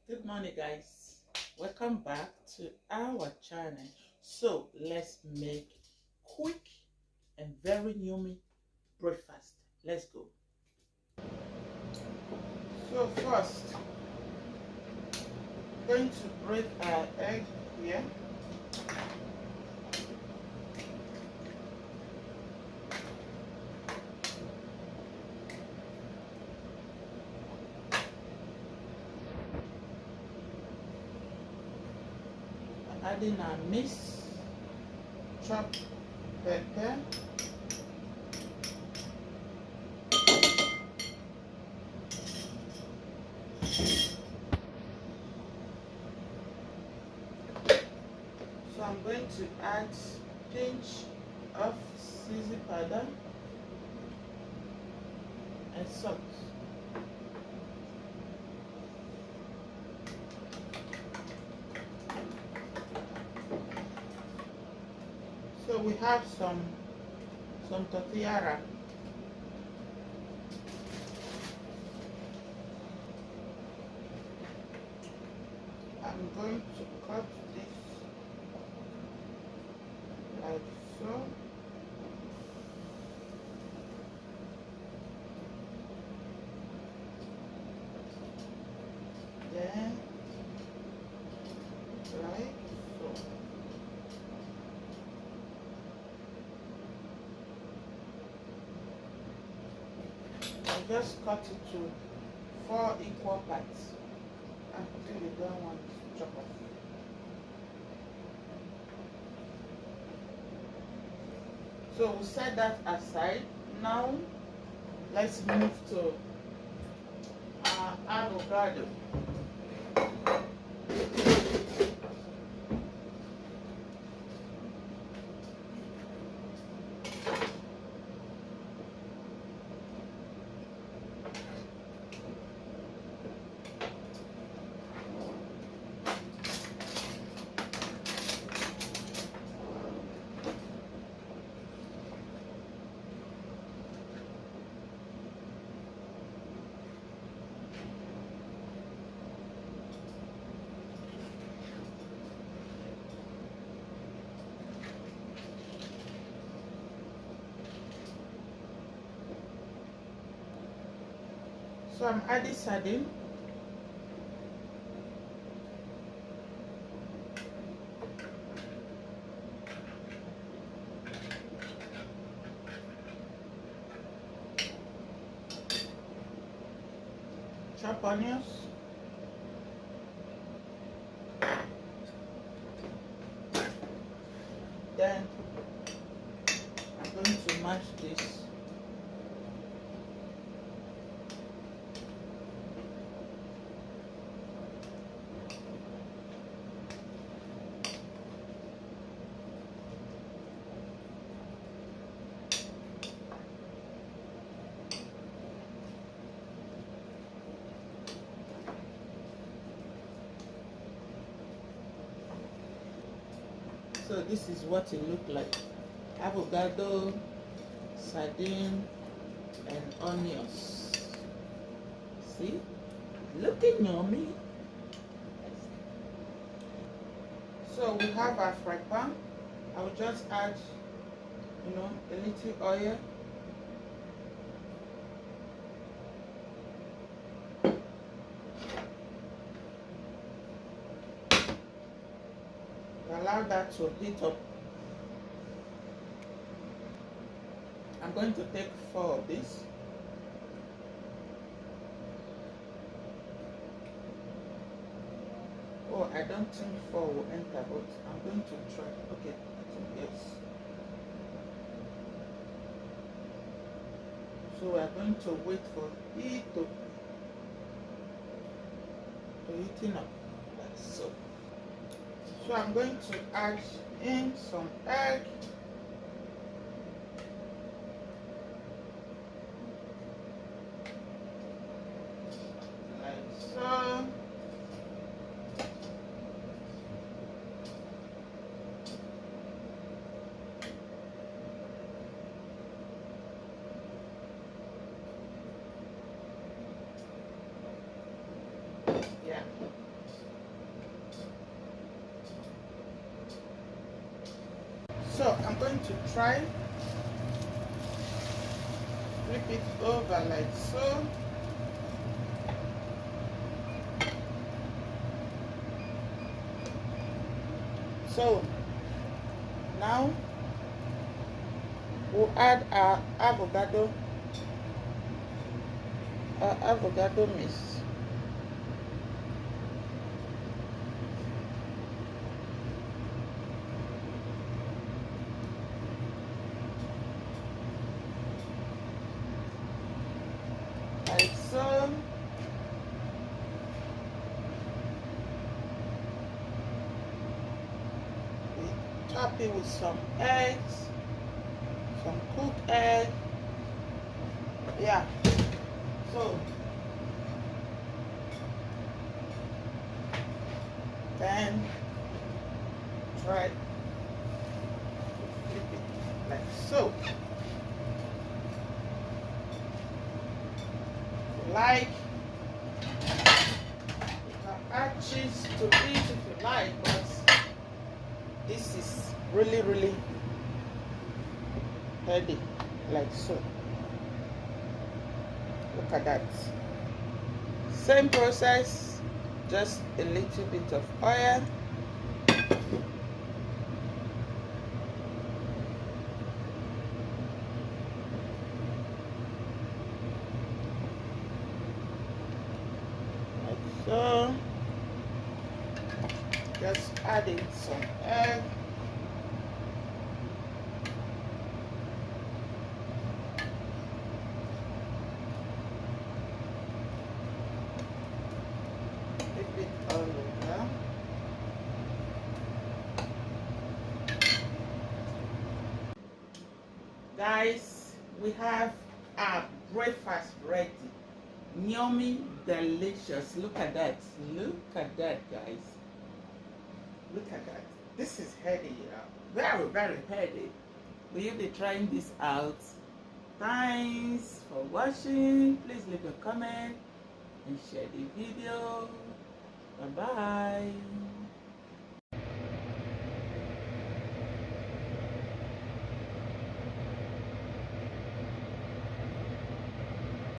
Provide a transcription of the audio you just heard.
Good morning, guys. Welcome back to our channel. So let's make quick and very yummy breakfast. Let's go. So first, going to break our egg here. Adding our mixed chopped pepper, so I'm going to add pinch of seasoning powder and salt. So we have some tortilla wrap. I'm going to cut this like so. Then like so. I just cut it to 4 equal parts until you don't want to chop off. So we'll set that aside. Now let's move to our avocado. So I'm adding sardine. Chop onions. Then I'm going to mash this. So this is what it looked like: avocado, sardine, and onions. See, looking yummy. So we have our fry pan. I will just add, a little oil. Allow that to heat up. I'm going to take 4 of these. Oh, I don't think 4 will enter, but I'm going to try. Okay, I think yes. So we are going to wait for it to heating up, like so. So I'm going to add in some egg. Like so. Yeah. So I'm going to try flip it over like so. So now we'll add our avocado mix. Like so. We top it with some eggs, some cooked egg. Yeah. So then try to flip it like so. Like, you can add cheese to it if you like, but this is really healthy, like so. Look at that. Same process, just a little bit of oil. Like so. Just adding some egg. Flip it all over. Guys, we have our breakfast ready. Yummy, delicious. Look at that. Look at that, guys. Look at that. This is healthy. Very healthy. Will you be trying this out? Thanks for watching. Please leave a comment and share the video. Bye bye.